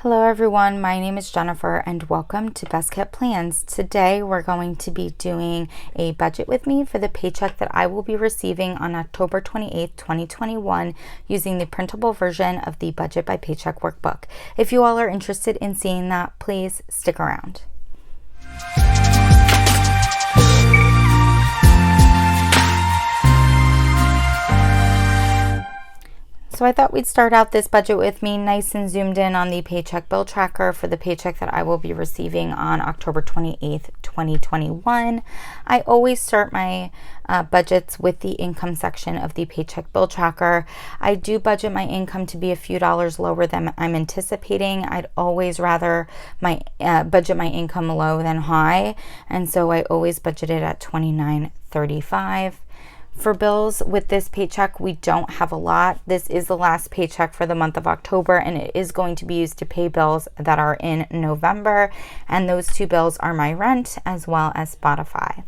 Hello everyone, my name is Jennifer and welcome to Best Kept Plans. Today we're going to be doing a budget with me for the paycheck that I will be receiving on October 28th, 2021 using the printable version of the Budget by Paycheck Workbook. If you all are interested in seeing that, please stick around. So I thought we'd start out this budget with me nice and zoomed in on the paycheck bill tracker for the paycheck that I will be receiving on October 28th, 2021. I always start my budgets with the income section of the paycheck bill tracker. I do budget my income to be a few dollars lower than I'm anticipating. I'd always rather budget my income low than high, and so I always budget it at $29.35. For bills with this paycheck, we don't have a lot. This is the last paycheck for the month of October, and it is going to be used to pay bills that are in November. And those two bills are my rent as well as Spotify.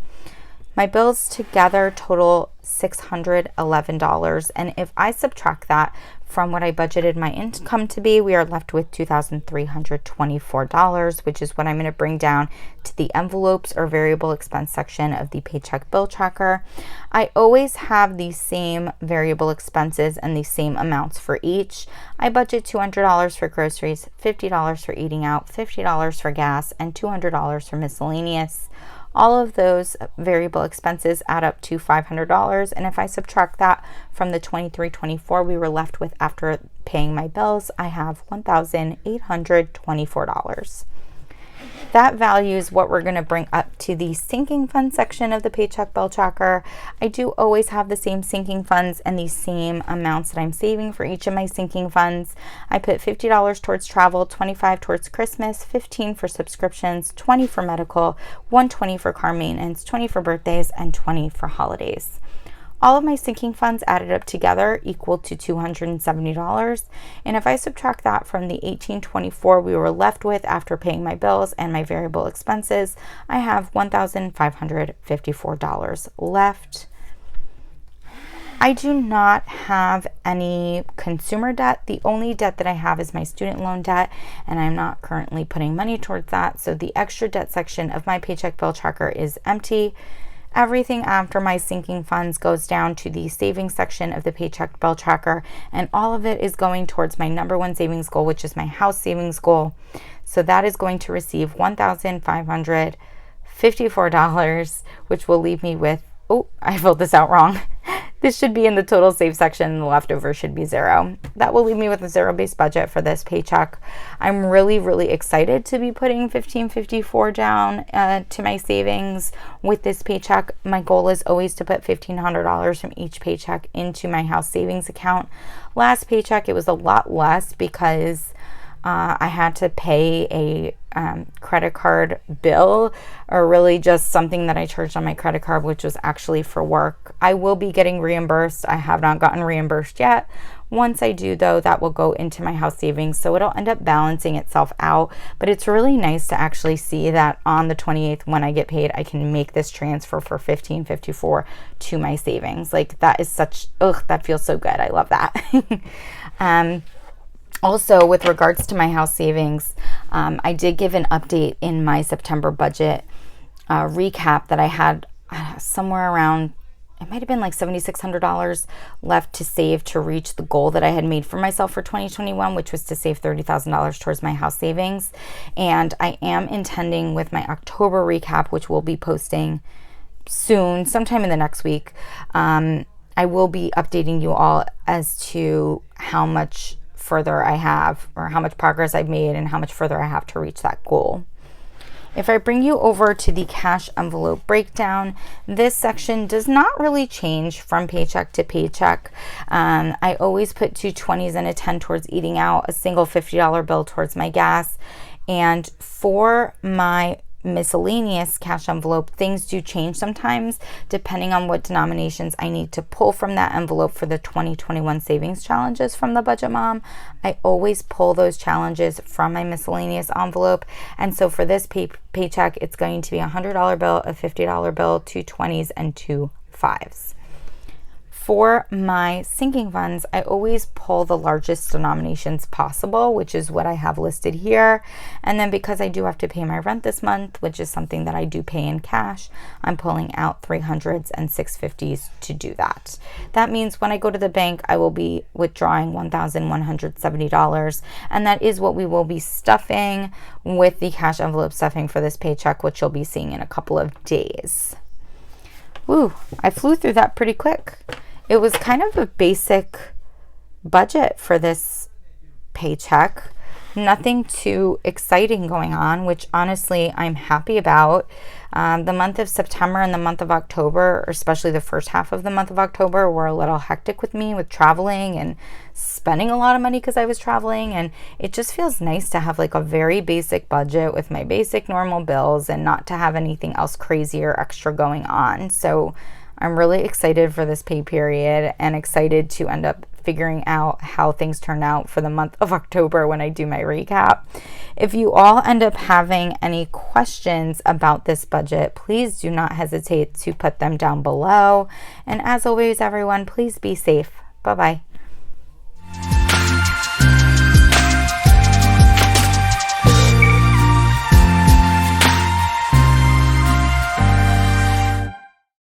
My bills together total $611. And if I subtract that from what I budgeted my income to be, we are left with $2,324, which is what I'm going to bring down to the envelopes or variable expense section of the paycheck bill tracker. I always have the same variable expenses and the same amounts for each. I budget $200 for groceries, $50 for eating out, $50 for gas, and $200 for miscellaneous. All of those variable expenses add up to $500, and if I subtract that from the $2,324 we were left with after paying my bills, I have $1,824. That value is what we're going to bring up to the sinking fund section of the paycheck bill tracker. I do always have the same sinking funds and the same amounts that I'm saving for each of my sinking funds. I put $50 towards travel, $25 towards Christmas, $15 for subscriptions, $20 for medical, $120 for car maintenance, $20 for birthdays, and $20 for holidays. All of my sinking funds added up together equal to $270. And if I subtract that from the $1,824 we were left with after paying my bills and my variable expenses, I have $1,554 left. I do not have any consumer debt. The only debt that I have is my student loan debt, and I'm not currently putting money towards that. So the extra debt section of my paycheck bill tracker is empty. Everything after my sinking funds goes down to the savings section of the paycheck bill tracker, and all of it is going towards my number one savings goal, which is my house savings goal. So that is going to receive $1,554, which will leave me with, oh, I filled this out wrong. This should be in the total save section, and the leftover should be $0. That will leave me with a zero-based budget for this paycheck. I'm really excited to be putting $1,554 down to my savings with this paycheck. My goal is always to put $1,500 from each paycheck into my house savings account. Last paycheck, it was a lot less because I had to pay a credit card bill, or really just something that I charged on my credit card, which was actually for work. I will be getting reimbursed. I have not gotten reimbursed yet. Once I do, though, that will go into my house savings, so it'll end up balancing itself out. But it's really nice to actually see that on the 28th when I get paid, I can make this transfer for $1,554 to my savings. Like, that is such, that feels so good. I love that. Also, with regards to my house savings, I did give an update in my September budget recap that I had somewhere around, it might have been like $7,600 left to save to reach the goal that I had made for myself for 2021, which was to save $30,000 towards my house savings. And I am intending with my October recap, which we'll be posting soon, sometime in the next week, I will be updating you all as to how much further I have, or how much progress I've made, and how much further I have to reach that goal. If I bring you over to the cash envelope breakdown, this section does not really change from paycheck to paycheck. I always put two 20s and a 10 towards eating out, a single $50 bill towards my gas, and for my miscellaneous cash envelope, things do change sometimes depending on what denominations I need to pull from that envelope for the 2021 savings challenges from the Budget Mom. I always pull those challenges from my miscellaneous envelope, and so for this paycheck, it's going to be a $100 bill, a $50 bill, two 20s, and two 5s. For my sinking funds, I always pull the largest denominations possible, which is what I have listed here. And then because I do have to pay my rent this month, which is something that I do pay in cash, I'm pulling out 300s and 650s to do that. That means when I go to the bank, I will be withdrawing $1,170. And that is what we will be stuffing with the cash envelope stuffing for this paycheck, which you'll be seeing in a couple of days. Woo, I flew through that pretty quick. It was kind of a basic budget for this paycheck. Nothing too exciting going on, which honestly I'm happy about. The month of September and the month of October, or especially the first half of the month of October, were a little hectic with me with traveling and spending a lot of money because I was traveling. And it just feels nice to have like a very basic budget with my basic normal bills and not to have anything else crazy or extra going on. So I'm really excited for this pay period and excited to end up figuring out how things turn out for the month of October when I do my recap. If you all end up having any questions about this budget, please do not hesitate to put them down below. And as always, everyone, please be safe. Bye-bye.